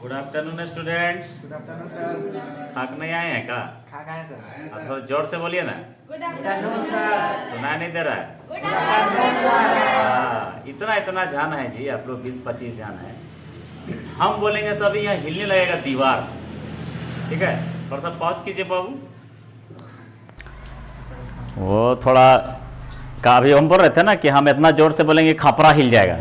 Good afternoon students. Good afternoon sir. खाक नहीं आए हैं का? खा गए सर। आप थोड़ा जोर से बोलिए ना। Good afternoon sir. सुना नहीं दे रहा है? Good afternoon sir. इतना इतना जाना है जी, आप लोग 20-25 जाना है। हम बोलेंगे सब यहाँ हिलने लगेगा दीवार, ठीक है? थोड़ा सा पॉज कीजिए बाबू। वो थोड़ा का अभी हम बोल रहे थे ना कि हम इतना जोर से बोलेंगे खपरा हिल जाएगा,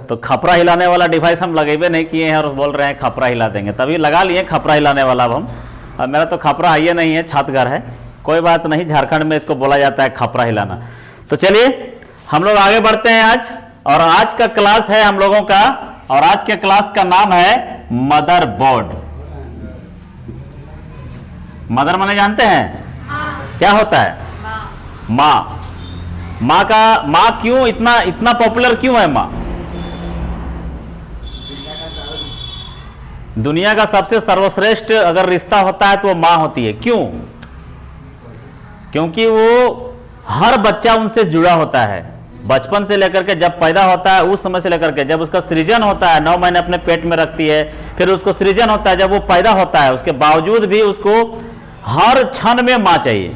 तो खपरा हिलाने वाला डिवाइस हम लगेबे नहीं किए हैं और बोल रहे हैं खपरा हिला देंगे, तभी लगा लिए खपरा हिलाने वाला। अब अब मेरा तो खपरा है ये नहीं है, छत घर है, कोई बात नहीं, झारखंड में इसको बोला जाता है खपरा हिलाना। तो चलिए हम लोग आगे बढ़ते हैं आज, और आज का क्लास है हम लोगों का, और आज के क्लास का नाम है मदरबोर्ड। मदर माने जानते हैं क्या होता है? माँ। माँ क्यों इतना पॉपुलर क्यों है? माँ दुनिया का सबसे सर्वश्रेष्ठ अगर रिश्ता होता है तो वो माँ होती है। क्यों? क्योंकि वो हर बच्चा उनसे जुड़ा होता है, बचपन से लेकर के जब पैदा होता है उस समय से लेकर के जब उसका सृजन होता है, 9 महीने अपने पेट में रखती है, फिर उसको सृजन होता है, जब वो पैदा होता है उसके बावजूद भी उसको हर क्षण में माँ चाहिए।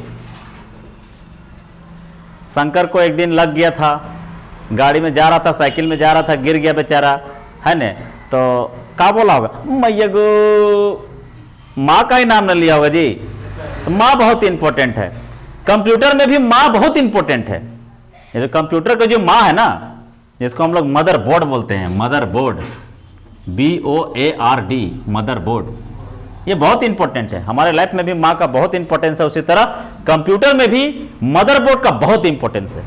शंकर को एक दिन लग गया था, गाड़ी में जा रहा था, साइकिल में जा रहा था, गिर गया बेचारा, है न? तो क्या बोला होगा? मैया गो, माँ का ही नाम न लिया होगा जी। तो माँ बहुत इंपॉर्टेंट है। कंप्यूटर में भी माँ बहुत इंपॉर्टेंट है। ये जो कंप्यूटर का जो माँ है ना, जिसको हम लोग मदर बोर्ड बोलते हैं, mother board, BOARD, mother board, ये बहुत इंपॉर्टेंट है। हमारे लाइफ में भी माँ का बहुत इंपॉर्टेंस है, उसी तरह कंप्यूटर में भी मदरबोर्ड का बहुत इंपॉर्टेंस है।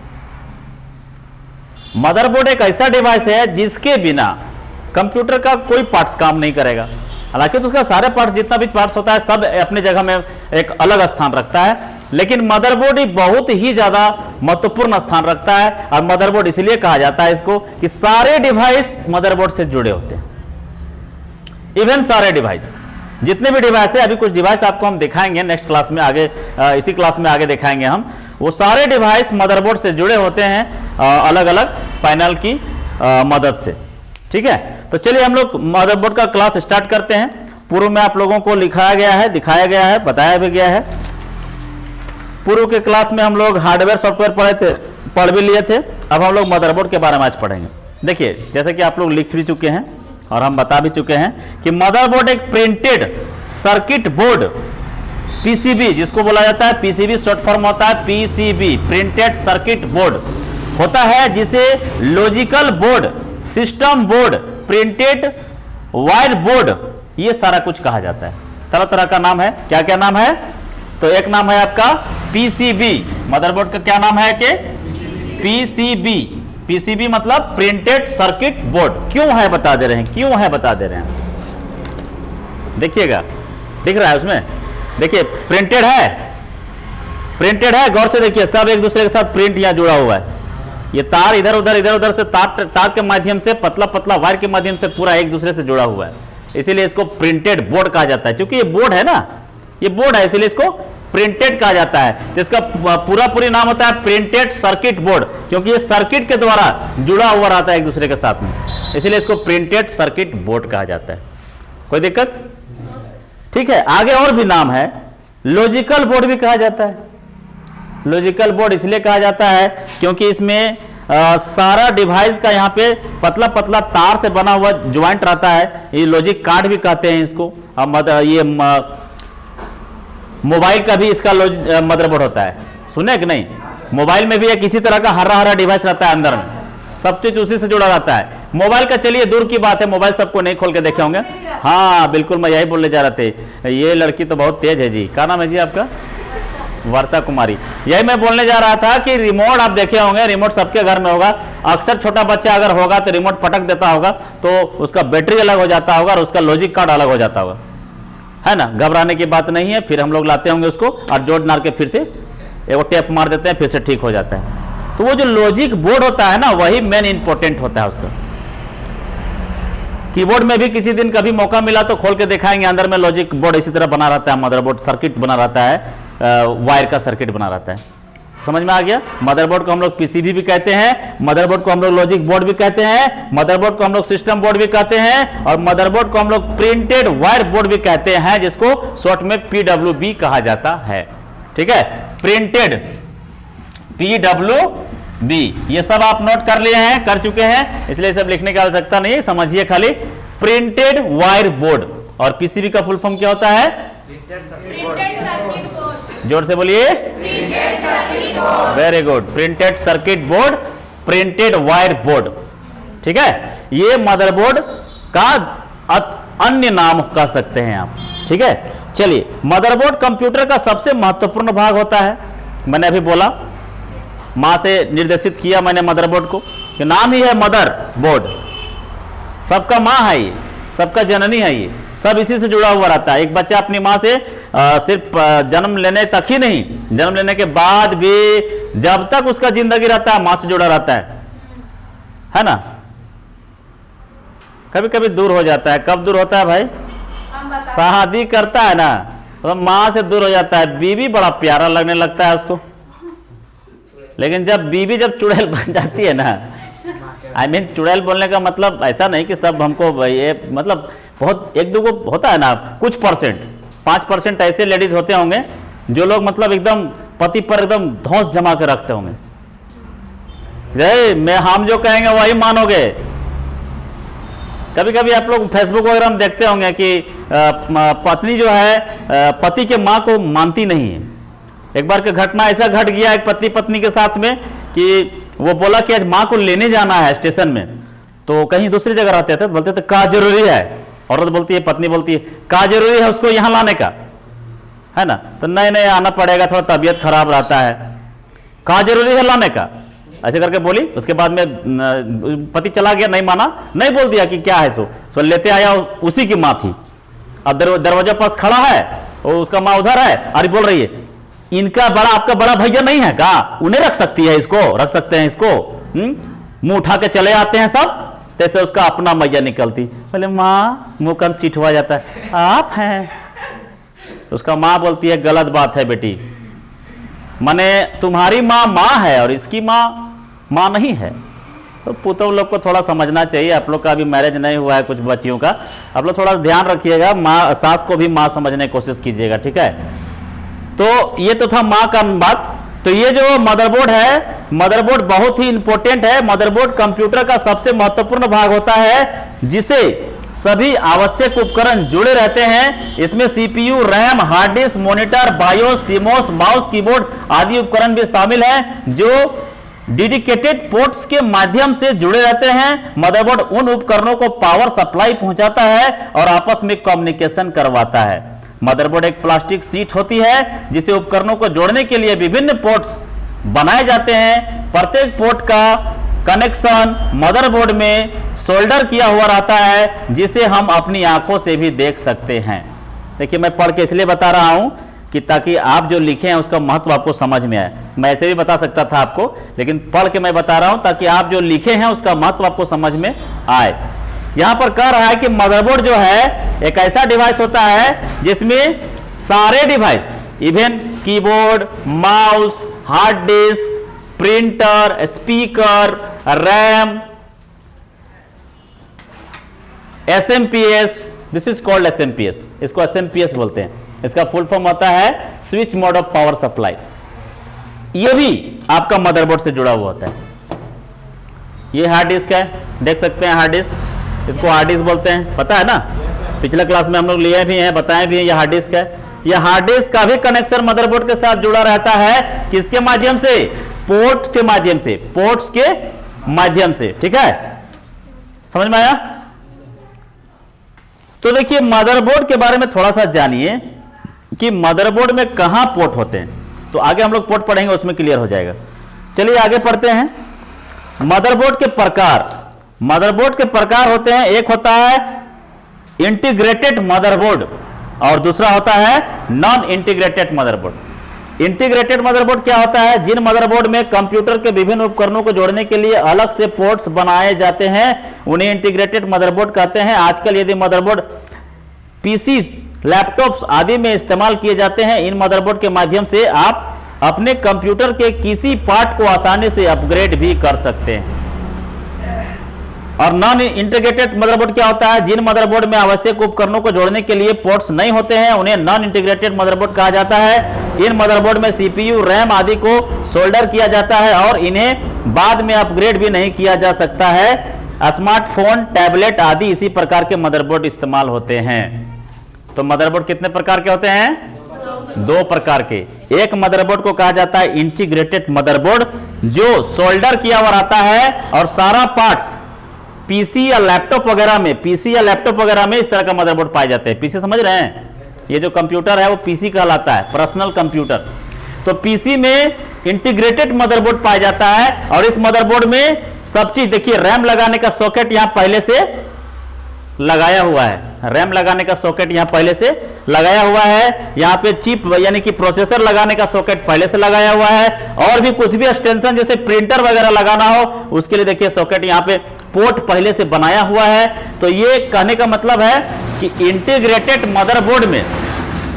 मदरबोर्ड एक ऐसा डिवाइस है जिसके बिना कंप्यूटर का कोई पार्ट्स काम नहीं करेगा। हालांकि तो उसका सारे पार्ट्स, जितना भी पार्ट्स होता है, सब अपनी जगह में एक अलग स्थान रखता है, लेकिन मदरबोर्ड ही बहुत ही ज्यादा महत्वपूर्ण स्थान रखता है। और मदरबोर्ड इसलिए कहा जाता है इसको कि सारे डिवाइस मदरबोर्ड से जुड़े होते हैं। इवन सारे डिवाइस, जितने भी डिवाइस है, अभी कुछ डिवाइस आपको हम दिखाएंगे नेक्स्ट क्लास में, आगे इसी क्लास में आगे दिखाएंगे हम, वो सारे डिवाइस मदरबोर्ड से जुड़े होते हैं अलग अलग पैनल की मदद से, ठीक है? तो चलिए हम लोग मदरबोर्ड का क्लास स्टार्ट करते हैं। पूर्व में आप लोगों को लिखाया गया है, दिखाया गया है, बताया भी गया है। पूर्व के क्लास में हम लोग हार्डवेयर सॉफ्टवेयर पढ़ भी लिए थे। अब हम लोग मदरबोर्ड के बारे में आज पढ़ेंगे। देखिए, जैसे कि आप लोग लिख भी चुके हैं और हम बता भी चुके हैं कि मदरबोर्ड एक प्रिंटेड सर्किट बोर्ड, PCB, जिसको बोला जाता है PCB, शॉर्ट फॉर्म होता है PCB, प्रिंटेड सर्किट बोर्ड होता है, जिसे logical board, system board, printed wire board, ये सारा कुछ कहा जाता है। तरह तरह का नाम है। क्या क्या नाम है? तो एक नाम है आपका PCB, मदरबोर्ड का क्या नाम है कि PCB मतलब प्रिंटेड सर्किट बोर्ड। क्यों है बता दे रहे हैं, क्यों है बता दे रहे हैं। देखिएगा, दिख रहा है उसमें, देखिए प्रिंटेड है, गौर से देखिए, सब एक दूसरे के साथ प्रिंट यहाँ जुड़ा हुआ है। ये तार इधर उधर से तार के माध्यम से, पतला पतला वायर के माध्यम से पूरा एक दूसरे से जुड़ा हुआ है, इसीलिए इसको प्रिंटेड बोर्ड कहा जाता है। क्योंकि ये बोर्ड है ना, ये बोर्ड है, इसीलिए इसको प्रिंटेड कहा जाता है। तो इसका पूरी नाम होता है प्रिंटेड सर्किट बोर्ड, क्योंकि ये सर्किट के द्वारा जुड़ा हुआ रहता है एक दूसरे के साथ में, इसलिए इसको प्रिंटेड सर्किट बोर्ड कहा जाता है। कोई दिक्कत? ठीक है। आगे और भी नाम है, लॉजिकल बोर्ड भी कहा जाता है। लॉजिकल बोर्ड इसलिए कहा जाता है क्योंकि इसमें सारा डिवाइस का यहाँ पे पतला पतला तार से बना हुआ ज्वाइंट रहता है, ये लॉजिक कार्ड भी कहते हैं इसको। ये मोबाइल का भी इसका मदरबोर्ड होता है, सुने कि नहीं? मोबाइल में भी एक इसी तरह का हरा डिवाइस रहता है, अंदर में सब चीज उसी से जुड़ा रहता है। मोबाइल का चलिए दूर की बात है, मोबाइल सबको नहीं खोल के देखे होंगे। हाँ बिल्कुल, मैं यही बोलने जा रहा थे। ये लड़की तो बहुत तेज है जी। क्या नाम है जी आपका? वर्षा कुमारी। यही मैं बोलने जा रहा था कि रिमोट आप देखे होंगे, रिमोट सबके घर में होगा। अक्सर छोटा बच्चा अगर होगा तो रिमोट पटक देता होगा, तो उसका बैटरी अलग हो जाता होगा और उसका लॉजिक कार्ड अलग हो जाता होगा, है ना? घबराने की बात नहीं है। फिर हम लोग लाते होंगे उसको और जोड़ नार के फिर से एक टेप मार देते हैं, फिर से ठीक हो जाता है। तो वो जो लॉजिक बोर्ड होता है ना, वही मेन इंपॉर्टेंट होता है उसका। कीबोर्ड में भी किसी दिन कभी मौका मिला तो खोल के दिखाएंगे, अंदर में लॉजिक बोर्ड इसी तरह बना रहता है, मदरबोर्ड सर्किट बना रहता है, वायर का सर्किट बना रहता है। समझ में आ गया। मदरबोर्ड को हम लोग पीसीबी भी कहते हैं, मदरबोर्ड को हम लोग लॉजिक बोर्ड भी कहते हैं, मदरबोर्ड को हम लोग सिस्टम बोर्ड भी कहते हैं, और मदरबोर्ड को हम लोग प्रिंटेड वायर बोर्ड भी कहते हैं, जिसको शॉर्ट में पीडब्ल्यूबी कहा जाता है। ठीक है, प्रिंटेड पीडब्ल्यूबी, ये सब आप नोट कर लिए हैं, कर चुके हैं, इसलिए सब लिखने की आवश्यकता नहीं है, समझिए खाली प्रिंटेड वायर बोर्ड। और पीसीबी का फुल फॉर्म क्या होता है? Printed circuit board. जोर से बोलिए। Very good, printed circuit board, printed wire board. ठीक है, ये मदरबोर्ड का अन्य नाम कह सकते हैं आप। ठीक है, चलिए, मदरबोर्ड कंप्यूटर का सबसे महत्वपूर्ण भाग होता है। मैंने अभी बोला, मां से निर्देशित किया मैंने मदरबोर्ड को, कि नाम ही है मदर बोर्ड, सबका मां है ये, सबका जननी है ये, सब इसी से जुड़ा हुआ रहता है। एक बच्चा अपनी मां से सिर्फ जन्म लेने तक ही नहीं, जन्म लेने के बाद भी जब तक उसका जिंदगी रहता है मां से जुड़ा रहता है ना। कभी कभी दूर हो जाता है, कब दूर होता है भाई? शादी करता है ना तो मां से दूर हो जाता है, बीवी बड़ा प्यारा लगने लगता है उसको, लेकिन जब बीवी जब चुड़ैल बन जाती है ना, आई मीन चुड़ैल बोलने का मतलब ऐसा नहीं कि सब हमको ये, मतलब बहुत एक दो को होता है ना, कुछ परसेंट 5% ऐसे लेडीज होते होंगे जो लोग मतलब एकदम पति पर एकदम धौंस जमा के रखते होंगे, मैं हम जो कहेंगे वही मानोगे। कभी कभी आप लोग फेसबुक वगैरह में देखते होंगे कि पत्नी जो है पति के माँ को मानती नहीं है। एक बार का घटना ऐसा घट गया एक पति पत्नी के साथ में कि वो बोला कि आज माँ को लेने जाना है स्टेशन में, तो कहीं दूसरी जगह रहते थे, तो बोलते थे का जरूरी है, औरत बोलती है, पत्नी बोलती है का जरूरी है उसको यहाँ लाने का, है ना, तो नहीं नहीं आना पड़ेगा, थोड़ा तबीयत खराब रहता है, का जरूरी है लाने का, ऐसे करके बोली। उसके बाद में पति चला गया, नहीं माना, नहीं बोल दिया कि क्या है, सो लेते आया, उसी की माँ थी। अब दरवाजा पास खड़ा है और उसका माँ उधर है, अरे बोल रही है इनका बड़ा आपका बड़ा भैया नहीं है का, उन्हें रख सकती है, इसको रख सकते हैं इसको, मुंह उठा के चले आते हैं सब, तैसे उसका अपना मैया निकलती, बोले माँ, मुंह कंद सीट हुआ जाता है, आप हैं। उसका माँ बोलती है गलत बात है बेटी, माने तुम्हारी माँ माँ है और इसकी माँ माँ नहीं है। तो पुतों लोग को थोड़ा समझना चाहिए, आप लोग का अभी मैरिज नहीं हुआ है कुछ बच्चियों का, आप लोग थोड़ा ध्यान रखिएगा, माँ सास को भी माँ समझने की कोशिश कीजिएगा। ठीक है, तो ये तो था माँ का बात। तो ये जो मदरबोर्ड है, मदरबोर्ड बहुत ही इंपॉर्टेंट है। मदरबोर्ड कंप्यूटर का सबसे महत्वपूर्ण भाग होता है जिसे सभी आवश्यक उपकरण जुड़े रहते हैं। इसमें CPU, RAM, hard disk, monitor, BIOS, CMOS, mouse, keyboard आदि उपकरण भी शामिल हैं जो डेडिकेटेड पोर्ट्स के माध्यम से जुड़े रहते हैं। मदरबोर्ड उन उपकरणों को पावर सप्लाई पहुंचाता है और आपस में कम्युनिकेशन करवाता है। मदरबोर्ड एक प्लास्टिक सीट होती है जिसे उपकरणों को जोड़ने के लिए विभिन्न पोर्ट्स बनाए जाते हैं। प्रत्येक पोर्ट का कनेक्शन मदरबोर्ड में सोल्डर किया हुआ रहता है जिसे हम अपनी आंखों से भी देख सकते हैं। देखिए, मैं पढ़ के इसलिए बता रहा हूं कि ताकि आप जो लिखे हैं उसका महत्व आपको समझ में आए। मैं ऐसे भी बता सकता था आपको, लेकिन पढ़ के मैं बता रहा हूं ताकि आप जो लिखे हैं उसका महत्व आपको समझ में आए। यहां पर कह रहा है कि मदरबोर्ड जो है एक ऐसा डिवाइस होता है जिसमें सारे device, even keyboard, mouse, hard disk, printer, speaker, RAM, SMPS, this is called SMPS, इसको एसएमपीएस बोलते हैं। इसका फुल फॉर्म होता है switch mode of power supply. ये भी आपका मदरबोर्ड से जुड़ा हुआ होता है। ये हार्ड डिस्क है, देख सकते हैं हार्ड डिस्क, इसको हार्ड डिस्क बोलते हैं, पता है ना, पिछले क्लास में हम लोग लिए भी हैं, बताए भी हैं, ये हार्ड डिस्क है। ये हार्ड डिस्क का भी कनेक्शन मदरबोर्ड के साथ जुड़ा रहता है, किसके माध्यम से? पोर्ट के माध्यम से, पोर्ट्स के माध्यम से। ठीक है, समझ में आया? तो देखिए, मदरबोर्ड के बारे में थोड़ा सा जानिए कि मदरबोर्ड में कहां पोर्ट होते हैं। तो आगे हम लोग पोर्ट पढ़ेंगे, उसमें क्लियर हो जाएगा। चलिए आगे पढ़ते हैं। मदरबोर्ड के प्रकार, मदरबोर्ड के प्रकार होते हैं, एक होता है इंटीग्रेटेड मदरबोर्ड और दूसरा होता है non integrated motherboard. Integrated motherboard क्या होता है? जिन मदरबोर्ड में कंप्यूटर के विभिन्न उपकरणों को जोड़ने के लिए अलग से पोर्ट्स बनाए जाते हैं उन्हें इंटीग्रेटेड मदरबोर्ड कहते हैं। आजकल यदि मदरबोर्ड पीसी, लैपटॉप्स आदि में इस्तेमाल किए जाते हैं, इन मदरबोर्ड के माध्यम से आप अपने कंप्यूटर के किसी पार्ट को आसानी से अपग्रेड भी कर सकते हैं। और नॉन इंटीग्रेटेड मदरबोर्ड क्या होता है? जिन मदरबोर्ड में आवश्यक उपकरणों को जोड़ने के लिए पोर्ट्स नहीं होते हैं उन्हें नॉन इंटीग्रेटेड मदरबोर्ड कहा जाता है। इन मदरबोर्ड में सीपीयू, रैम आदि को सोल्डर किया जाता है और इन्हें बाद में अपग्रेड भी नहीं किया जा सकता है। स्मार्टफोन, टैबलेट आदि इसी प्रकार के मदरबोर्ड इस्तेमाल होते हैं। तो मदरबोर्ड कितने प्रकार के होते हैं? 2 प्रकार के। एक मदरबोर्ड को कहा जाता है इंटीग्रेटेड मदरबोर्ड, जो सोल्डर किया हुआ रहता है और सारा पार्ट्स पीसी या लैपटॉप वगैरह में इस तरह का मदरबोर्ड पाए जाते हैं। पीसी समझ रहे हैं? ये जो कंप्यूटर है वो पीसी कहलाता है, पर्सनल कंप्यूटर। तो पीसी में इंटीग्रेटेड मदरबोर्ड पाया जाता है और इस मदरबोर्ड में सब चीज देखिए, रैम लगाने का सॉकेट यहां पहले से लगाया हुआ है। रैम लगाने का सॉकेट यहां पहले से लगाया हुआ है। यहां पे चिप यानी कि प्रोसेसर लगाने का सॉकेट पहले से लगाया हुआ है। और भी कुछ भी एक्सटेंशन जैसे प्रिंटर वगैरह लगाना हो उसके लिए देखिए सॉकेट यहां पे पोर्ट पहले से बनाया हुआ है। तो ये कहने का मतलब है कि इंटीग्रेटेड मदरबोर्ड में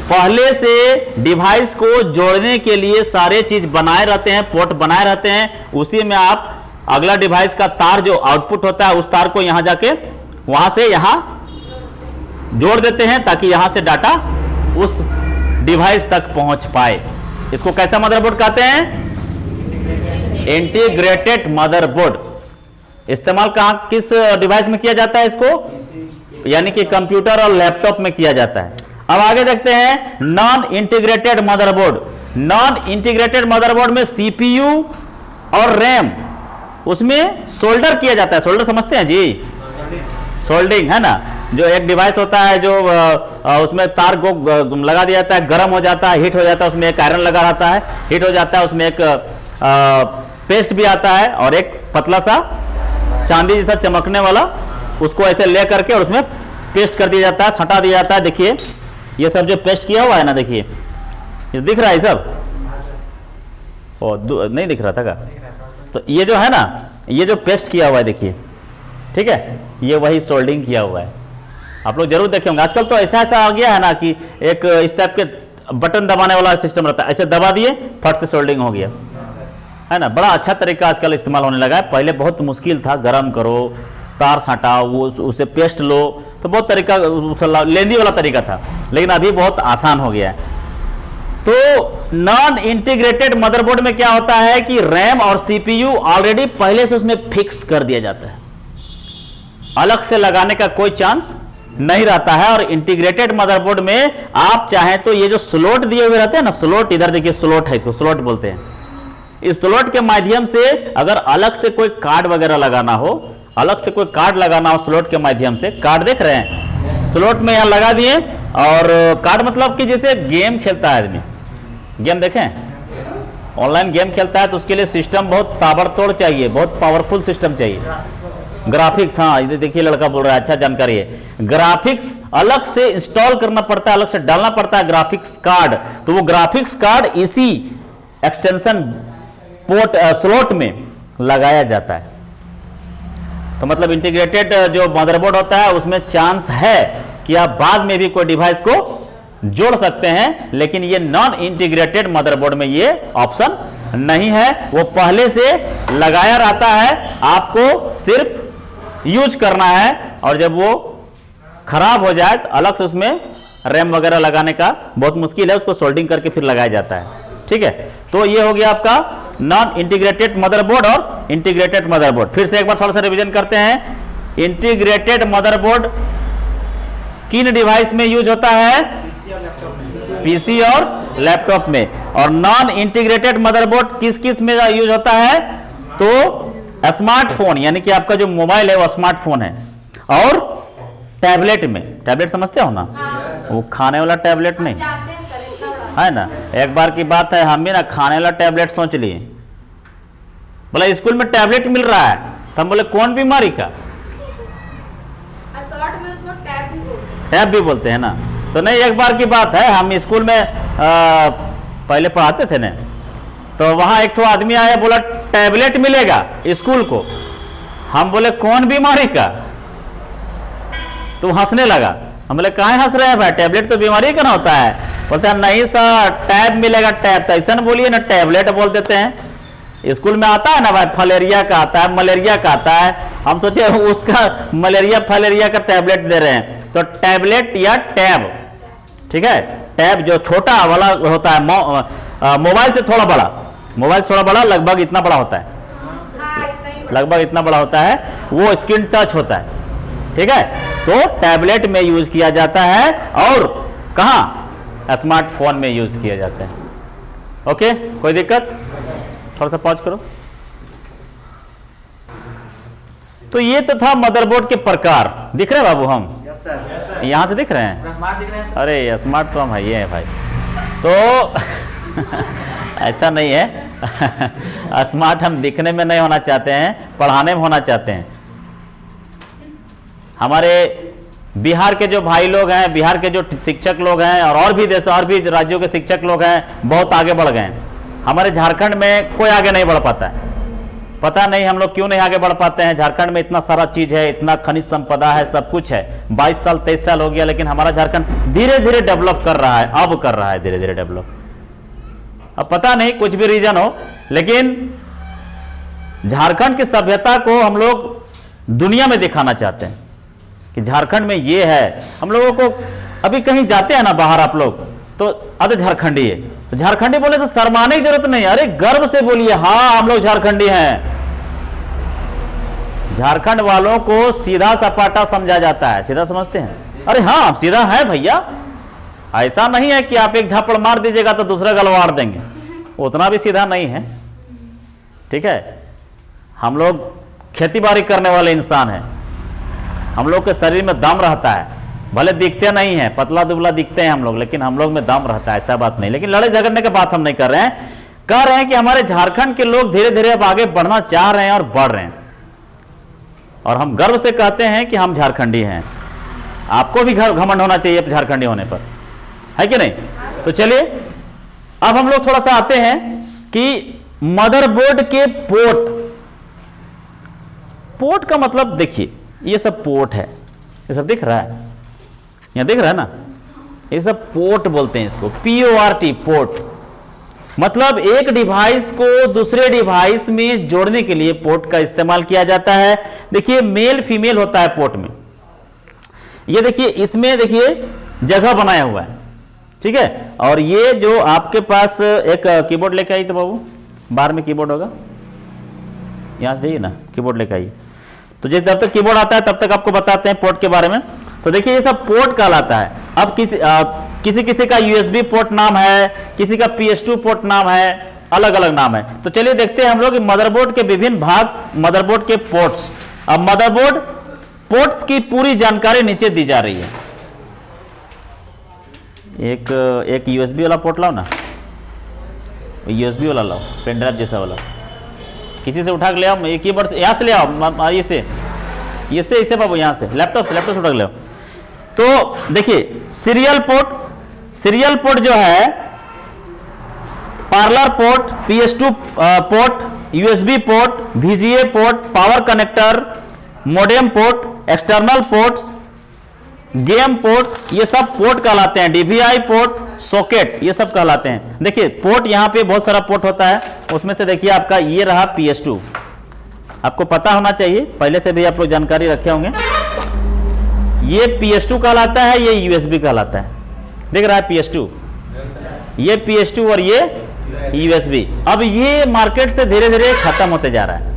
पहले से डिवाइस को जोड़ने के लिए सारे चीज बनाए रहते हैं, पोर्ट बनाए रहते हैं। उसी में आप अगला डिवाइस का तार जो आउटपुट होता है उस तार को यहां जाके वहां से यहां जोड़ देते हैं ताकि यहां से डाटा उस डिवाइस तक पहुंच पाए। इसको कैसा मदरबोर्ड कहते हैं? Integrated motherboard. इस्तेमाल कहां, किस डिवाइस में किया जाता है इसको? यानी कि कंप्यूटर और लैपटॉप में किया जाता है। अब आगे देखते हैं non integrated motherboard. Non integrated motherboard में सीपीयू और रैम उसमें सोल्डर किया जाता है। सोल्डर समझते हैं जी? सोल्डिंग है ना, जो एक डिवाइस होता है जो उसमें तार को लगा दिया जाता है, गर्म हो जाता है, हीट हो जाता है, उसमें एक आयरन लगा रहता है, हीट हो जाता है, उसमें एक पेस्ट भी आता है और एक पतला सा चांदी जैसा चमकने वाला, उसको ऐसे ले करके और उसमें पेस्ट कर दिया जाता है, छटा दिया जाता है। देखिए ये सब जो पेस्ट किया हुआ है ना, देखिए ये दिख रहा है सब? नहीं दिख रहा था का? तो ये जो है ना, ये जो पेस्ट किया हुआ है देखिए, ठीक है, ये वही सोल्डिंग किया हुआ है। आप लोग जरूर देखे होंगे। आजकल तो ऐसा आ गया है ना कि एक इस टाइप के बटन दबाने वाला सिस्टम रहता है, ऐसे दबा दिए फट से सोल्डिंग हो गया, है ना। बड़ा अच्छा तरीका आजकल इस्तेमाल होने लगा है। पहले बहुत मुश्किल था, गरम करो, तार सटाओ, वो उसे पेस्ट लो, तो बहुत तरीका लेंदी वाला तरीका था, लेकिन अभी बहुत आसान हो गया है। तो नॉन इंटीग्रेटेड मदरबोर्ड में क्या होता है कि रैम और सीपीयू ऑलरेडी पहले से उसमें फिक्स कर दिया जाता है, अलग से लगाने का कोई चांस नहीं रहता है। और इंटीग्रेटेड मदरबोर्ड में आप चाहें तो ये जो स्लॉट दिए हुए रहते हैं ना, स्लॉट, इधर देखिए स्लॉट है, इसको स्लॉट बोलते हैं। इस स्लॉट के माध्यम से अगर अलग से कोई कार्ड वगैरह लगाना हो, अलग से कोई कार्ड लगाना हो स्लॉट के माध्यम से, कार्ड देख रहे हैं स्लॉट में यहां लगा दिए। और कार्ड मतलब कि जैसे गेम खेलता है आदमी, गेम देखें, ऑनलाइन गेम खेलता है तो उसके लिए सिस्टम बहुत ताबड़तोड़ चाहिए, बहुत पावरफुल सिस्टम चाहिए। ग्राफिक्स, हाँ ये देखिए लड़का बोल रहा है, अच्छा जानकारी है। ग्राफिक्स अलग से इंस्टॉल करना पड़ता है, अलग से डालना पड़ता है ग्राफिक्स कार्ड। तो वो ग्राफिक्स कार्ड इसी एक्सटेंशन पोर्ट स्लॉट में लगाया जाता है। तो मतलब इंटीग्रेटेड जो मदरबोर्ड होता है उसमें चांस है कि आप बाद में भी कोई डिवाइस को जोड़ सकते हैं, लेकिन ये नॉन इंटीग्रेटेड मदरबोर्ड में ये ऑप्शन नहीं है। वो पहले से लगाया रहता है, आपको सिर्फ यूज करना है। और जब वो खराब हो जाए तो अलग से उसमें रैम वगैरह लगाने का बहुत मुश्किल है, उसको सोल्डिंग करके फिर लगाया जाता है। ठीक है, तो ये हो गया आपका नॉन इंटीग्रेटेड मदरबोर्ड और इंटीग्रेटेड मदरबोर्ड। फिर से एक बार थोड़ा सा रिवीजन करते हैं। इंटीग्रेटेड मदरबोर्ड किन डिवाइस में यूज होता है? पीसी और लैपटॉप में। और नॉन इंटीग्रेटेड मदरबोर्ड किस किस में यूज होता है? तो स्मार्टफोन, यानी कि आपका जो मोबाइल है वो स्मार्टफोन है, और टैबलेट में। टैबलेट समझते हो ना? वो खाने वाला टैबलेट नहीं है ना। एक बार की बात है, हम भी ना खाने वाला टैबलेट सोच लिए, बोला स्कूल में टैबलेट मिल रहा है, तो हम बोले कौन बीमारी का? टैब भी बोलते हैं ना। तो नहीं, एक बार की बात है, हम स्कूल में पहले पढ़ाते थे ना, तो वहां एक आदमी आया, बोला टैबलेट मिलेगा स्कूल को। हम बोले कौन बीमारी का? तो हंसने लगा। हम बोले कहाँ हंस रहे हैं भाई, टैबलेट तो बीमारी का ना होता है। बोलते हैं नहीं सर टैब मिलेगा, टैब तो ऐसा ना बोलिए ना, टैबलेट बोल देते हैं। स्कूल में आता है ना भाई, फलेरिया का आता है, मलेरिया का आता है, हम सोचे उसका मलेरिया फलेरिया का टैबलेट दे रहे हैं, तो टैबलेट या टैब, ठीक है। टैब जो छोटा वाला होता है, मोबाइल से थोड़ा बड़ा, मोबाइल से थोड़ा बड़ा, लगभग इतना बड़ा होता है, लगभग इतना बड़ा होता है, वो स्क्रीन टच होता है, ठीक है। तो टैबलेट में यूज किया जाता है और कहाँ, स्मार्टफोन में यूज किया जाता है। ओके, कोई दिक्कत? थोड़ा सा पॉज करो। तो ये तो था मदरबोर्ड के प्रकार। दिख रहे हैं बाबू हम? Yes sir. यहां से दिख रहे हैं? स्मार्ट दिख रहे हैं। अरे स्मार्ट तो हम है, ये है भाई। तो ऐसा नहीं है स्मार्ट हम दिखने में नहीं होना चाहते हैं, पढ़ाने में होना चाहते हैं। हमारे बिहार के जो भाई लोग हैं, बिहार के जो शिक्षक लोग हैं, और भी देश और भी राज्यों के शिक्षक लोग हैं, बहुत आगे बढ़ गए हैं। हमारे झारखंड में कोई आगे नहीं बढ़ पाता है। पता नहीं हम लोग क्यों नहीं आगे बढ़ पाते हैं। झारखंड में इतना सारा चीज है, इतना खनिज संपदा है, सब कुछ है। 22 साल 23 साल हो गया, लेकिन हमारा झारखंड धीरे धीरे डेवलप कर रहा है, अब कर रहा है धीरे धीरे डेवलप। अब पता नहीं कुछ भी रीजन हो, लेकिन झारखंड की सभ्यता को हम लोग दुनिया में दिखाना चाहते हैं कि झारखंड में ये है। हम लोगों को अभी कहीं जाते हैं ना बाहर आप लोग, तो अरे झारखंडी है, तो झारखंडी बोलने से शर्माने की जरूरत नहीं, अरे गर्व से बोलिए हाँ हम लोग झारखंडी हैं। झारखंड वालों को सीधा सपाटा समझा जाता है। सीधा समझते हैं? अरे हाँ सीधा है भैया। ऐसा नहीं है कि आप एक झापड़ मार दीजिएगा तो दूसरा गलवाड़ देंगे, उतना भी सीधा नहीं है, ठीक है। हम लोग खेती बाड़ी करने वाले इंसान हैं, हम लोग के शरीर में दम रहता है, भले दिखते नहीं है, पतला दुबला दिखते हैं हम लोग, लेकिन हम लोग में दम रहता है, ऐसा बात नहीं। लेकिन लड़ाई झगड़ने की बात हम नहीं कर रहे हैं, कह रहे हैं कि हमारे झारखंड के लोग धीरे धीरे अब आगे बढ़ना चाह रहे हैं और बढ़ रहे हैं, और हम गर्व से कहते हैं कि हम झारखंडी हैं। आपको भी घमंड होना चाहिए झारखंडी होने पर, है कि नहीं? तो चलिए अब हम लोग थोड़ा सा आते हैं कि मदरबोर्ड के पोर्ट। पोर्ट का मतलब देखिए, ये सब पोर्ट है, ये सब दिख रहा है, यहां दिख रहा है ना, ये सब पोर्ट बोलते हैं इसको, PORT, पोर्ट। मतलब एक डिवाइस को दूसरे डिवाइस में जोड़ने के लिए पोर्ट का इस्तेमाल किया जाता है। देखिए मेल फीमेल होता है पोर्ट में। ये देखिए इसमें देखिए जगह बनाया हुआ है, ठीक है। और ये जो आपके पास एक कीबोर्ड लेके आई, तो बाबू बाहर में कीबोर्ड होगा, यहां से जाइए ना, कीबोर्ड लेके आइए। तो जब तक कीबोर्ड आता है तब तक आपको बताते हैं पोर्ट के बारे में। तो देखिए ये सब पोर्ट कहलाता है। अब किसी का USB पोर्ट नाम है, किसी का PS2 पोर्ट नाम है, अलग अलग नाम है। तो चलिए देखते हैं हम लोग मदरबोर्ड के विभिन्न भाग, मदरबोर्ड के पोर्ट्स। अब मदरबोर्ड पोर्ट्स की पूरी जानकारी नीचे दी जा रही है। एक USB वाला पोर्ट लाओ ना, USB वाला लाओ, पेन ड्राइव जैसा वाला, किसी से उठा के ले आओ, एक ही बार यहाँ से ले आओ, इसे बाबू यहाँ से लैपटॉप से उठा के ले आओ। तो देखिए सीरियल पोर्ट जो है, parlour port, PS2 port, USB port, VGA port, power connector, modem port, external ports, game port, ये सब पोर्ट कहलाते हैं। DVI पोर्ट, सॉकेट, ये सब कहलाते हैं। देखिए पोर्ट यहाँ पे बहुत सारा पोर्ट होता है, उसमें से देखिए आपका ये रहा PS2, आपको पता होना चाहिए, पहले से भी आप लोग जानकारी रखे होंगे। ये PS2 कहलाता है, ये USB कहलाता है। देख रहा है PS2, ये PS2 और ये USB। अब ये मार्केट से धीरे धीरे खत्म होते जा रहा है।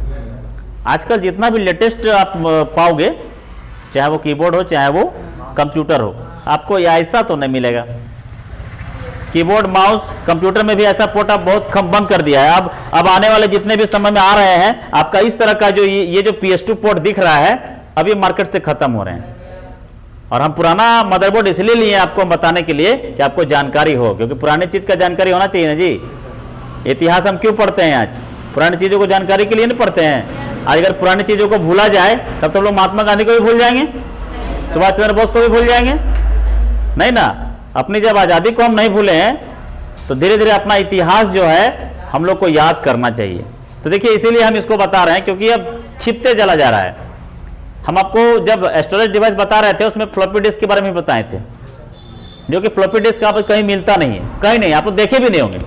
आजकल जितना भी लेटेस्ट आप पाओगे, चाहे वो कीबोर्ड हो चाहे वो कंप्यूटर हो, आपको ऐसा तो नहीं मिलेगा। कीबोर्ड माउस कंप्यूटर में भी ऐसा पोर्ट आप बहुत कम बंद कर दिया है। अब आने वाले जितने भी समय में आ रहे हैं, आपका इस तरह का जो ये जो PS2 पोर्ट दिख रहा है, अभी मार्केट से खत्म हो रहे हैं। और हम पुराना मदरबोर्ड इसलिए लिए आपको बताने के लिए कि आपको जानकारी हो, क्योंकि पुरानी चीज का जानकारी होना चाहिए ना जी। इतिहास हम क्यों पढ़ते हैं आज? पुरानी चीजों को जानकारी के लिए नहीं पढ़ते हैं। आज अगर पुरानी चीजों को भूला जाए तब तो लोग महात्मा गांधी को भी भूल जाएंगे, सुभाष चंद्र बोस को भी भूल जाएंगे, नहीं ना। अपनी जब आज़ादी को हम नहीं भूले हैं, तो धीरे धीरे अपना इतिहास जो है हम लोग को याद करना चाहिए। तो देखिए इसीलिए हम इसको बता रहे हैं, क्योंकि अब छिपते चला जा रहा है। हम आपको जब स्टोरेज डिवाइस बता रहे थे, उसमें फ्लॉपी डिस्क के बारे में बताए थे। जो कि फ्लॉपी डिस्क आपको कहीं मिलता नहीं है, कहीं नहीं, आप तो देखे भी नहीं होंगे,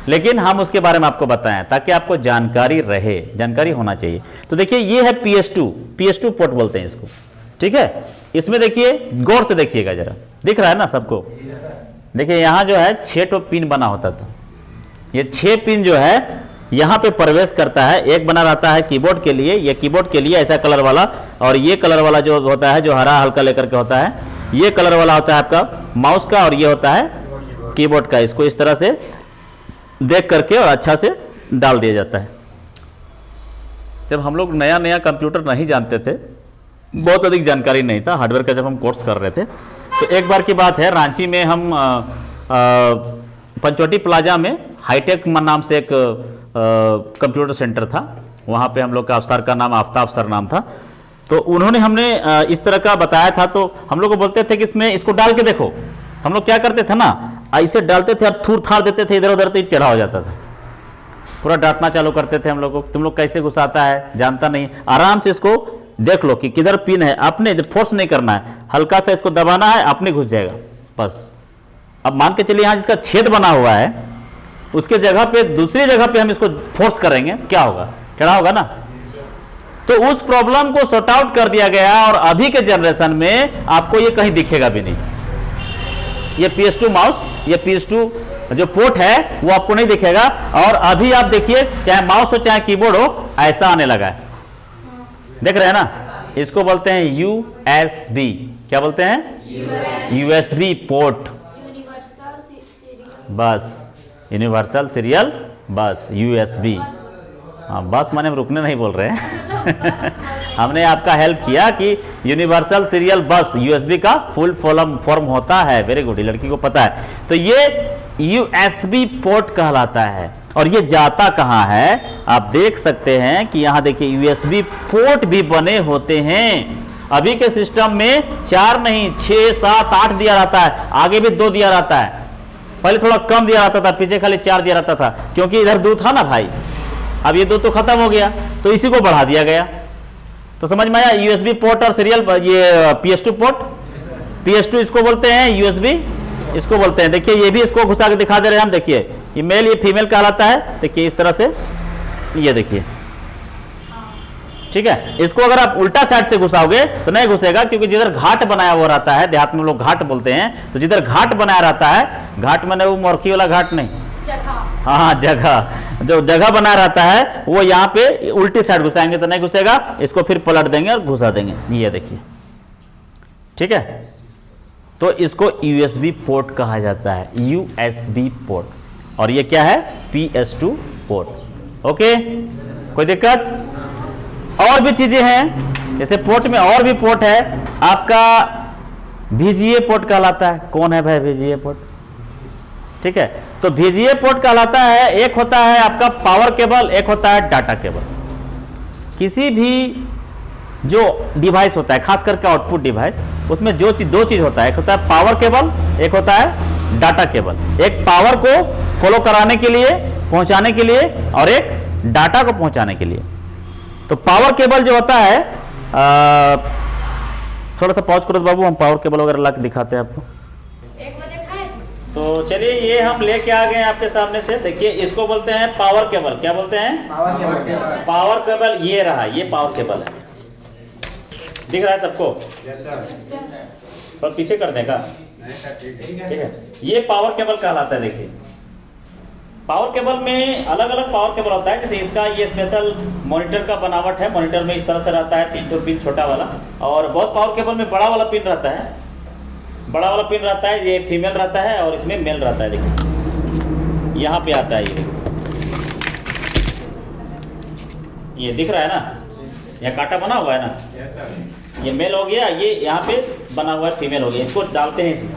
लेकिन हम उसके बारे में आपको बताएं ताकि आपको जानकारी रहे, जानकारी होना चाहिए। तो देखिए ये है PS2 पोर्ट बोलते हैं इसको, ठीक है। इसमें देखिए गौर से देखिएगा जरा, दिख रहा है ना सबको। देखिए यहाँ जो है 6 तो पिन बना होता था, ये 6 पिन जो है यहाँ पे प्रवेश करता है। एक बना रहता है कीबोर्ड के लिए, ये कीबोर्ड के लिए ऐसा कलर वाला, और ये कलर वाला जो होता है, जो हरा हल्का लेकर के होता है, ये कलर वाला होता है आपका माउस का, और ये होता है कीबोर्ड का। इसको इस तरह से देख करके और अच्छा से डाल दिया जाता है। जब हम लोग नया नया कंप्यूटर नहीं जानते थे, बहुत अधिक जानकारी नहीं था हार्डवेयर का, जब हम कोर्स कर रहे थे, तो एक बार की बात है, रांची में हम पंचवटी प्लाजा में हाईटेक नाम से एक कंप्यूटर सेंटर था, वहाँ पे हम लोग का अफसर का नाम आफ्ताब सर नाम था। तो उन्होंने हमने इस तरह का बताया था, तो हम लोग को बोलते थे कि इसमें इसको डाल के देखो। हम लोग क्या करते थे ना, ऐसे डालते थे और थूर थार देते थे इधर उधर, तो टेढ़ा हो जाता था। पूरा डांटना चालू करते थे हम लोग को, तुम लोग कैसे घुसाता है, जानता नहीं, आराम से इसको देख लो कि किधर पिन है, आपने फोर्स नहीं करना है, हल्का सा इसको दबाना है, अपने घुस जाएगा बस। अब मान के चलिए यहाँ जिसका छेद बना हुआ है, उसके जगह पे दूसरी जगह पे हम इसको फोर्स करेंगे, क्या होगा, टेढ़ा होगा ना। तो उस प्रॉब्लम को सॉर्ट आउट कर दिया गया, और अभी के जनरेशन में आपको ये कहीं दिखेगा भी नहीं। ये PS2 माउस, ये PS2 जो पोर्ट है वो आपको नहीं दिखेगा। और अभी आप देखिए, चाहे माउस हो चाहे कीबोर्ड हो, ऐसा आने लगा है, देख रहे हैं ना। इसको बोलते हैं USB, क्या बोलते हैं, USB पोर्ट, बस यूनिवर्सल सीरियल बस, USB। हाँ, बस माने हम रुकने नहीं बोल रहे हैं हमने आपका हेल्प किया कि यूनिवर्सल सीरियल बस USB का फुल फॉर्म होता है। वेरी गुड, लड़की को पता है। तो ये USB पोर्ट कहलाता है। और ये जाता कहाँ है, आप देख सकते हैं कि यहाँ देखिए USB पोर्ट भी बने होते हैं। अभी के सिस्टम में 4 नहीं 6, 7, 8 दिया रहता है, आगे भी 2 दिया रहता है। पहले थोड़ा कम दिया रहता था, पीछे खाली 4 दिया रहता था, क्योंकि इधर 2 था ना भाई। अब ये 2 तो खत्म हो गया, तो इसी को बढ़ा दिया गया। तो समझ में आया, USB पोर्ट और सीरियल, ये PS2 पोर्ट, PS2 इसको बोलते हैं, USB इसको बोलते हैं। देखिए ये भी इसको घुसा के दिखा दे रहे हैं हम, देखिए ये मेल ये फीमेल कहलाता है। देखिए इस तरह से, ये देखिए, ठीक है। इसको अगर आप उल्टा साइड से घुसाओगे तो नहीं घुसेगा, क्योंकि जिधर घाट बनाया हुआ रहता है, देहात में लोग घाट बोलते हैं, तो जिधर घाट बनाया रहता है, घाट मैंने वो मोरखी वाला घाट नहीं, हाँ जगह, जो जगह बना रहता है वो यहाँ पे उल्टी साइड घुसाएंगे तो नहीं घुसेगा। इसको फिर पलट देंगे और घुसा देंगे, ये देखिए, ठीक है। तो इसको USB पोर्ट कहा जाता है, USB पोर्ट। और ये क्या है, PS2 पोर्ट। ओके, कोई दिक्कत? और भी चीजें हैं, जैसे पोर्ट में और भी पोर्ट है आपका, VGA पोर्ट कहलाता है। कौन है भाई VGA पोर्ट, ठीक है। तो VGA पोर्ट कहलाता है, एक होता है आपका पावर केबल, एक होता है डाटा केबल। किसी भी जो डिवाइस होता है, खास करके आउटपुट डिवाइस, उसमें जो चीज, 2 चीज होता है, एक होता है पावर केबल, एक होता है डाटा केबल। एक पावर को फॉलो कराने के लिए, पहुंचाने के लिए, और एक डाटा को पहुंचाने के लिए। तो पावर केबल जो होता है, थोड़ा सा पॉज करो बाबू, हम पावर केबल वगैरह ला के दिखाते हैं आपको। तो चलिए ये हम लेके आ गए आपके सामने से। देखिए इसको बोलते हैं पावर केबल। क्या बोलते हैं, पावर केबल। ये रहा, ये पावर केबल है, दिख रहा है सबको? और पीछे कर देगा, ठीक है। ये पावर केबल कहलाता है। देखिए पावर केबल में अलग अलग पावर केबल होता है, जैसे इसका ये स्पेशल मॉनिटर का बनावट है। मॉनिटर में इस तरह से रहता है, 3 पिन छोटा वाला, और बहुत पावर केबल में बड़ा वाला पिन रहता है, बड़ा वाला पिन रहता है। ये फीमेल रहता है और इसमें मेल रहता है। देखिए यहाँ पे आता है, ये दिख रहा है ना, यहाँ कांटा बना हुआ है ना, ये मेल हो गया, ये यहाँ पे बना हुआ है फीमेल हो गया। इसको डालते हैं इसमें,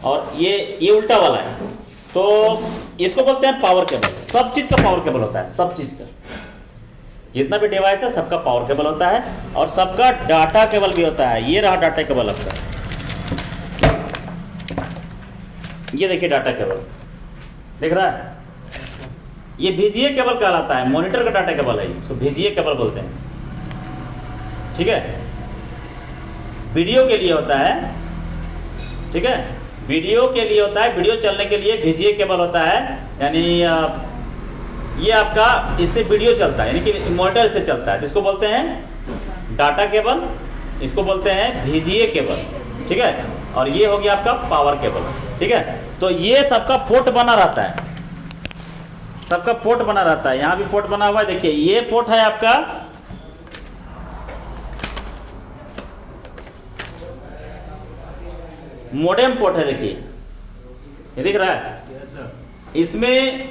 और ये उल्टा वाला है, तो इसको बोलते हैं पावर केबल। सब चीज का पावर केबल होता है, सब चीज का, जितना भी डिवाइस है सबका पावर केबल होता है, और सबका डाटा केबल भी होता है। ये रहा डाटा केबल आपका, ये देखिए डाटा केबल, दिख रहा है? ये VGA केबल कहलाता है, मॉनिटर का डाटा केबल है, इसको VGA केबल बोलते हैं, ठीक है। वीडियो के लिए होता है, ठीक है, वीडियो के लिए होता है, वीडियो चलने के लिए VGA केबल होता है, यानी ये आपका इससे वीडियो चलता है, यानी कि मॉनिटर से चलता है, इसको बोलते हैं डाटा केबल, इसको बोलते हैं VGA केबल, ठीक है। और ये हो गया आपका पावर केबल, ठीक है। तो ये सबका पोर्ट बना रहता है, सबका पोर्ट बना रहता है। यहाँ भी पोर्ट बना हुआ है, देखिए ये पोर्ट है आपका मोडेम पोर्ट है, देखिए ये दिख रहा है। इसमें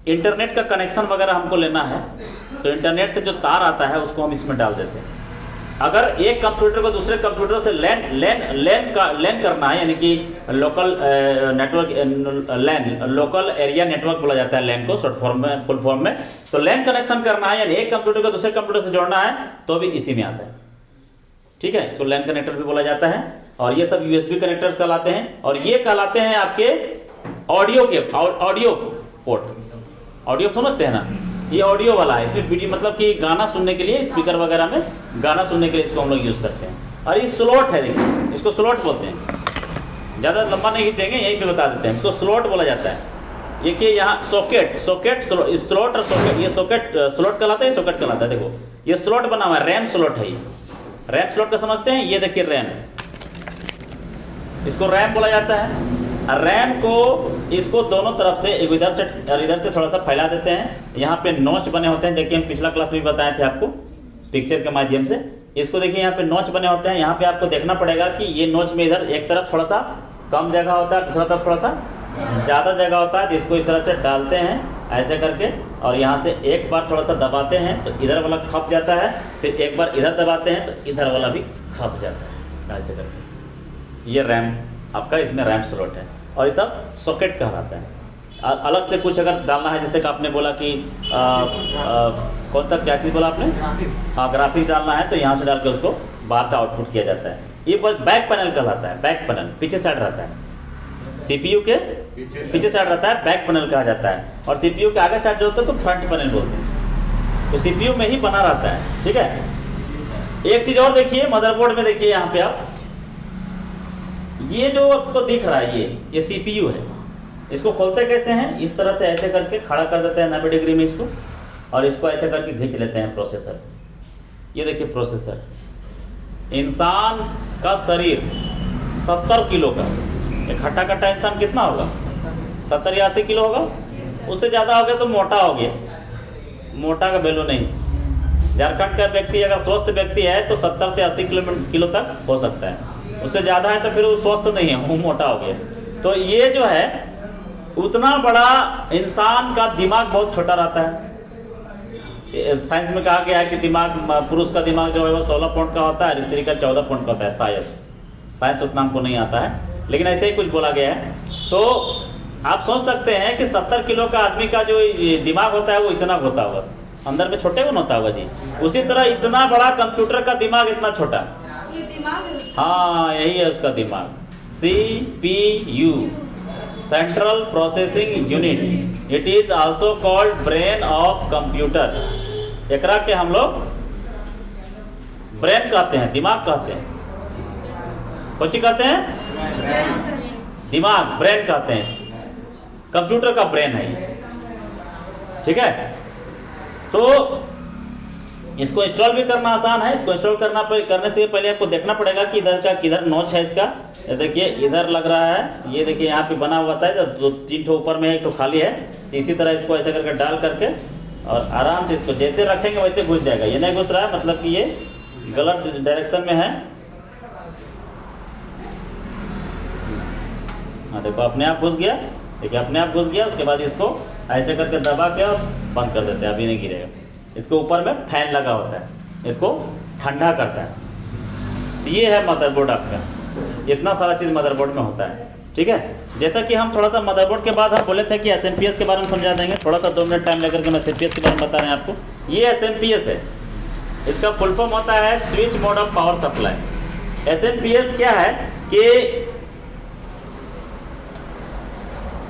इंटरनेट का कनेक्शन वगैरह हमको लेना है, तो इंटरनेट से जो तार आता है उसको हम इसमें डाल देते हैं। अगर एक कंप्यूटर को दूसरे कंप्यूटर से लैन करना है, यानी कि local network, local area network बोला जाता है लैन को शॉर्ट फॉर्म में, फुल फॉर्म में। तो लैन कनेक्शन करना है, यानी एक कंप्यूटर को दूसरे कंप्यूटर से जोड़ना है, तो भी इसी में आता है, ठीक है। इसको लैन कनेक्टर भी बोला जाता है। और ये सब USB कनेक्टर्स कहलाते हैं, और ये कहलाते हैं आपके ऑडियो पोर्ट। ऑडियो समझते हैं ना, ये ऑडियो वाला है, इसमें वीडियो मतलब कि गाना सुनने के लिए, स्पीकर वगैरह में गाना सुनने के लिए इसको हम लोग यूज़ करते हैं। और ये स्लॉट है, देखिए इसको स्लॉट बोलते हैं। ज़्यादा लंबा नहीं खींचेंगे, यहीं पे बता देते हैं, इसको स्लॉट बोला जाता है। ये कि यहाँ सॉकेट स्लॉट और सॉकेट, ये सॉकेट स्लॉट कहलाता है, सॉकेट कहलाता है। देखो ये स्लॉट बना हुआ है, रैम स्लॉट है ये, रैम स्लॉट का समझते हैं, ये देखिए रैम, इसको रैम बोला जाता है। रैम को इसको दोनों तरफ से इधर से थोड़ा सा फैला देते हैं। यहाँ पे नोच बने होते हैं, जबकि हम पिछला क्लास में भी बताए थे आपको पिक्चर के माध्यम से। इसको देखिए यहाँ पे नोच बने होते हैं, यहाँ पे आपको देखना पड़ेगा कि ये नोच में इधर एक तरफ थोड़ा सा कम जगह होता है, दूसरा तरफ थोड़ा सा ज़्यादा जगह होता है। तो इसको इस तरह से डालते हैं ऐसे करके, और यहाँ से एक बार थोड़ा सा दबाते हैं तो इधर वाला खप जाता है, फिर एक बार इधर दबाते हैं तो इधर वाला भी खप जाता है, ऐसे करके। ये रैम आपका, इसमें रैम स्लॉट है, और ये सब सॉकेट कहलाता है। अलग से कुछ अगर डालना है, जैसे कि आपने बोला कि कौन सा क्या चीज़ बोला आपने, हाँ ग्राफिक्स डालना है, तो यहाँ से डाल के उसको बाहर से आउटपुट किया जाता है। ये बैक पैनल कहलाता है, बैक पैनल पीछे साइड रहता है, CPU के पीछे साइड रहता है, बैक पैनल कहा जाता है। और CPU के आगे साइड जो होता है तो फ्रंट पैनल बोलते हैं। तो CPU में ही बना रहता है, ठीक है। एक चीज़ और देखिए, मदरबोर्ड में देखिए यहाँ पे आप, ये जो आपको दिख रहा है ये CPU है। इसको खोलते कैसे हैं, इस तरह से ऐसे करके खड़ा कर देते हैं 90 डिग्री में इसको, और इसको ऐसे करके खींच लेते हैं प्रोसेसर। ये देखिए प्रोसेसर, इंसान का शरीर 70 किलो का, एक हट्टा कट्टा इंसान कितना होगा, 70 या 80 किलो होगा, उससे ज़्यादा हो गया तो मोटा हो गया, मोटा का वैल्यू नहीं। झारखंड का व्यक्ति अगर स्वस्थ व्यक्ति है तो 70 से 80 किलो तक हो सकता है, उससे ज़्यादा है तो फिर वो स्वस्थ नहीं है, वो मोटा हो गया। तो ये जो है उतना बड़ा, इंसान का दिमाग बहुत छोटा रहता है। साइंस में कहा गया है कि दिमाग, पुरुष का दिमाग जो है वो 16 पॉइंट का होता है, स्त्री का 14 पॉइंट का होता है, शायद साइंस उतना हमको नहीं आता है, लेकिन ऐसे ही कुछ बोला गया है। तो आप सोच सकते हैं कि 70 किलो का आदमी का जो दिमाग होता है वो इतना होता होगा, अंदर में छोटे कौन होता होगा जी। उसी तरह इतना बड़ा कंप्यूटर का दिमाग इतना छोटा, ये दिमाग है उसका। हाँ यही है उसका दिमाग, CPU, central processing unit. It is also called brain of computer. एकरा के हम लोग ब्रेन कहते हैं, दिमाग कहते हैं। कौन सी कहते हैं, दिमाग, ब्रेन कहते हैं इसको। कंप्यूटर का ब्रेन है ये, ठीक है। तो इसको इंस्टॉल भी करना आसान है। इसको इंस्टॉल करने से पहले आपको देखना पड़ेगा कि इधर का किधर नोच है इसका। देखिए इधर लग रहा है, ये देखिए यहाँ पे बना हुआ था, जो 3 ठो ऊपर में है, एक तो खाली है। इसी तरह इसको ऐसे करके डाल करके और आराम से इसको जैसे रखेंगे वैसे घुस जाएगा। ये नहीं घुस रहा है मतलब कि ये गलत डायरेक्शन में है। हाँ देखो अपने आप घुस गया, देखिए अपने आप घुस गया। उसके बाद इसको ऐसे करके दबा के और बंद कर देते हैं, अभी नहीं गिरेगा। इसके ऊपर में फैन लगा होता है, इसको ठंडा करता है। तो ये है मदरबोर्ड आपका, इतना सारा चीज़ मदरबोर्ड में होता है, ठीक है। जैसा कि हम थोड़ा सा मदरबोर्ड के बाद हम बोले थे कि SMPS के बारे में समझा देंगे। थोड़ा सा 2 मिनट टाइम लेकर के मैं SMPS के बारे में बता रहे हैं आपको। ये SMPS है, इसका फुल फॉर्म होता है switch mode of power supply. SMPS क्या है कि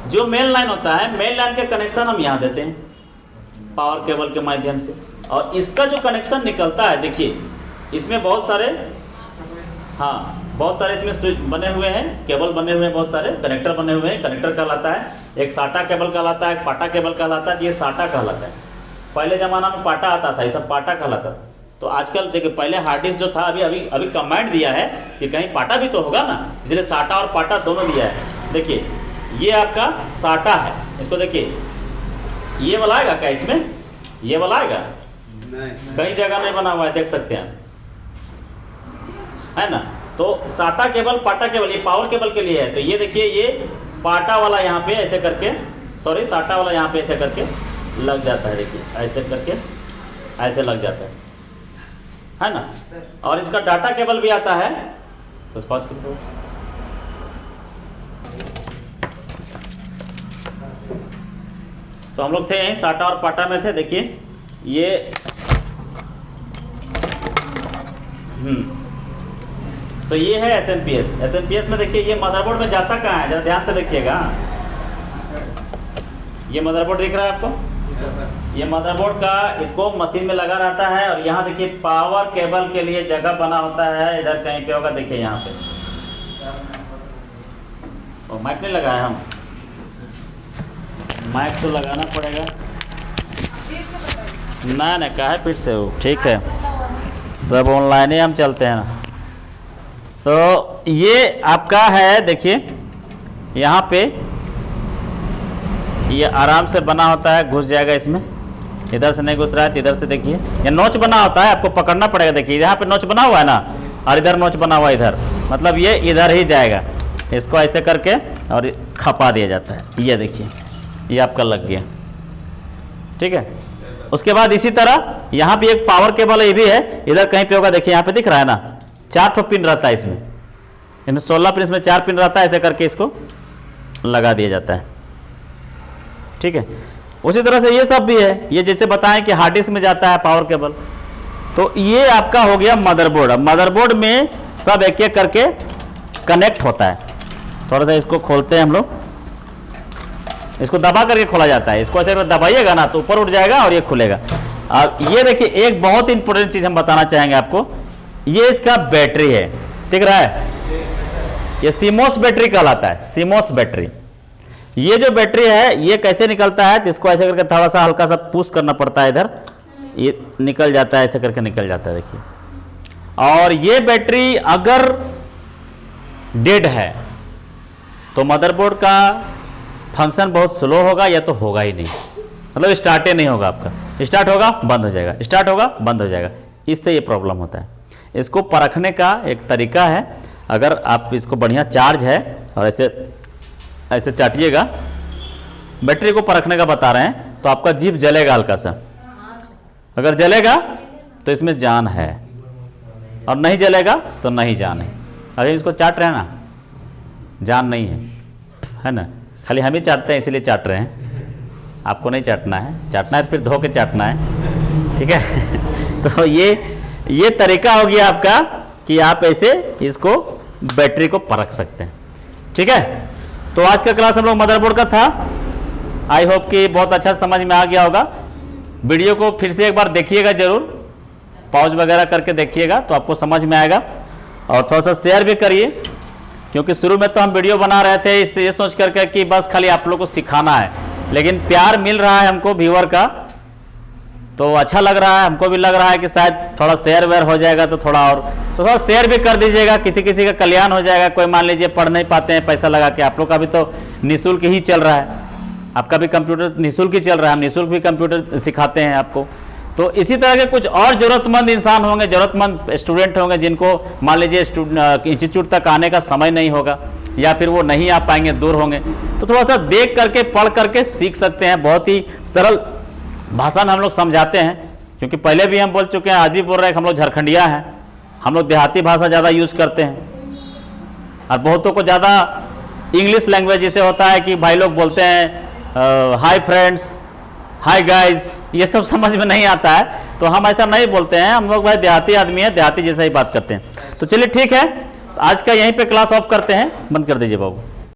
जो मेन लाइन होता है, मेन लाइन के कनेक्शन हम यहाँ देते हैं पावर केबल के माध्यम से, और इसका जो कनेक्शन निकलता है देखिए इसमें बहुत सारे, हाँ बहुत सारे इसमें स्विच बने हुए हैं, केबल बने हुए हैं, बहुत सारे कनेक्टर बने हुए हैं। कनेक्टर कहलाता है, एक साटा केबल कहलाता है, एक पाटा केबल कहलाता है। ये साटा कहलाता है। पहले ज़माना में पाटा आता था, ये सब पाटा कहलाता था। तो आजकल देखिए, पहले हार्ड डिस्क जो था, अभी अभी अभी कमांड दिया है कि कहीं पाटा भी तो होगा ना, इसलिए साटा और पाटा दोनों दिया है। देखिए ये आपका साटा है, इसको देखिए, ये वाला आएगा क्या इसमें? ये वाला आएगा? कई जगह नहीं बना हुआ है, देख सकते हैं, है ना। तो साटा केबल, पाटा केबल, ये पावर केबल के लिए है। तो ये देखिए, ये पाटा वाला यहाँ पे ऐसे करके, सॉरी साटा वाला यहाँ पे ऐसे करके लग जाता है। देखिए ऐसे करके ऐसे लग जाता है ना। और इसका डाटा केबल भी आता है। तो पॉज कर दो। तो हम लोग थे यहीं साटा और पाटा में थे। देखिए ये तो ये है एसएमपीएस। एसएमपीएस में देखिए, ये मदरबोर्ड में जाता कहाँ है, जरा ध्यान से देखिएगा। ये मदरबोर्ड दिख रहा है आपको? ये मदरबोर्ड का, इसको मशीन में लगा रहता है। और यहाँ देखिए पावर केबल के लिए जगह बना होता है, इधर कहीं पे होगा, देखिए यहाँ पे। और माइक नहीं लगाया, हम माइक तो लगाना पड़ेगा ना। ना कहा है फिर से वो, ठीक है, सब ऑनलाइन ही हम चलते हैं ना। तो ये आपका है, देखिए यहाँ पे ये आराम से बना होता है, घुस जाएगा इसमें। इधर से नहीं घुस रहा है तो इधर से देखिए, ये नोच बना होता है, आपको पकड़ना पड़ेगा। देखिए यहाँ पे नोच बना हुआ है ना, और इधर नोच बना हुआ है इधर, मतलब ये इधर ही जाएगा। इसको ऐसे करके और खपा दिया जाता है। ये देखिए, ये आपका लग गया, ठीक है। उसके बाद इसी तरह यहाँ पे एक पावर केबल ये भी है, इधर कहीं पे होगा, देखिए यहाँ पे दिख रहा है ना, 4 पिन रहता है इसमें 16 पिन, इसमें 4 पिन रहता है। ऐसे करके इसको लगा दिया जाता है, ठीक है। उसी तरह से ये सब भी है। ये जैसे बताएं कि हार्ड डिस्क में जाता है पावर केबल। तो ये आपका हो गया मदरबोर्ड। अब मदरबोर्ड में सब एक एक करके कनेक्ट होता है। थोड़ा सा इसको खोलते हैं हम लोग, इसको दबा करके खोला जाता है। इसको ऐसे दबाइएगा ना तो ऊपर उठ जाएगा और ये खुलेगा। अब ये देखिए, एक बहुत इंपॉर्टेंट चीज हम बताना चाहेंगे आपको। ये इसका बैटरी है, दिख रहा है, ये सीमोस बैटरी कहलाता है, सीमोस बैटरी। ये जो बैटरी है, ये कैसे निकलता है, तो इसको ऐसे करके थोड़ा सा हल्का सा पुश करना पड़ता है, इधर ये निकल जाता है, ऐसे करके निकल जाता है, देखिए। और ये बैटरी अगर डेड है तो मदरबोर्ड का फंक्शन बहुत स्लो होगा, या तो होगा ही नहीं, मतलब स्टार्ट ही नहीं होगा आपका। स्टार्ट होगा बंद हो जाएगा, स्टार्ट होगा बंद हो जाएगा। इससे ये प्रॉब्लम होता है। इसको परखने का एक तरीका है, अगर आप इसको बढ़िया चार्ज है और ऐसे ऐसे चाटिएगा, बैटरी को परखने का बता रहे हैं, तो आपका जीभ जलेगा हल्का सा। अगर जलेगा तो इसमें जान है, और नहीं जलेगा तो नहीं जान है। अगर इसको चाट रहे हैं ना, जान नहीं है ना, खाली हम ही चाटते हैं, इसीलिए चाट रहे हैं। आपको नहीं चाटना है, चाटना है तो फिर धो के चाटना है, ठीक है। तो ये तरीका हो गया आपका कि आप ऐसे इसको बैटरी को परख सकते हैं, ठीक है। तो आज का क्लास हम लोग मदरबोर्ड का था। आई होप कि बहुत अच्छा समझ में आ गया होगा। वीडियो को फिर से एक बार देखिएगा जरूर, पॉज वगैरह करके देखिएगा तो आपको समझ में आएगा। और थोड़ा सा शेयर भी करिए, क्योंकि शुरू में तो हम वीडियो बना रहे थे इससे ये सोच करके कि बस खाली आप लोग को सिखाना है, लेकिन प्यार मिल रहा है हमको व्यूअर का, तो अच्छा लग रहा है। हमको भी लग रहा है कि शायद थोड़ा शेयर वेयर हो जाएगा तो थोड़ा और, तो थोड़ा शेयर भी कर दीजिएगा, किसी किसी का कल्याण हो जाएगा। कोई मान लीजिए पढ़ नहीं पाते हैं पैसा लगा के, आप लोग का भी तो निःशुल्क ही चल रहा है, आपका भी कंप्यूटर निःशुल्क ही चल रहा है, हम निःशुल्क भी कंप्यूटर सिखाते हैं आपको। तो इसी तरह के कुछ और ज़रूरतमंद इंसान होंगे, ज़रूरतमंद स्टूडेंट होंगे, जिनको मान लीजिए इंस्टीट्यूट तक आने का समय नहीं होगा, या फिर वो नहीं आ पाएंगे, दूर होंगे, तो थोड़ा सा देख करके पढ़ करके सीख सकते हैं। बहुत ही सरल भाषा में हम लोग समझाते हैं, क्योंकि पहले भी हम बोल चुके हैं, आज भी बोल रहे हैं कि हम लोग झारखंडिया हैं, हम लोग देहाती भाषा ज़्यादा यूज़ करते हैं। और बहुतों को ज़्यादा इंग्लिश लैंग्वेज जैसे होता है कि भाई लोग बोलते हैं हाय फ्रेंड्स, हाय गाइज, ये सब समझ में नहीं आता है, तो हम ऐसा नहीं बोलते हैं। हम लोग भाई देहाती आदमी है, देहाती जैसा ही बात करते हैं। तो चलिए ठीक है, आज का यहीं पे क्लास ऑफ करते हैं, बंद कर दीजिए बाबू।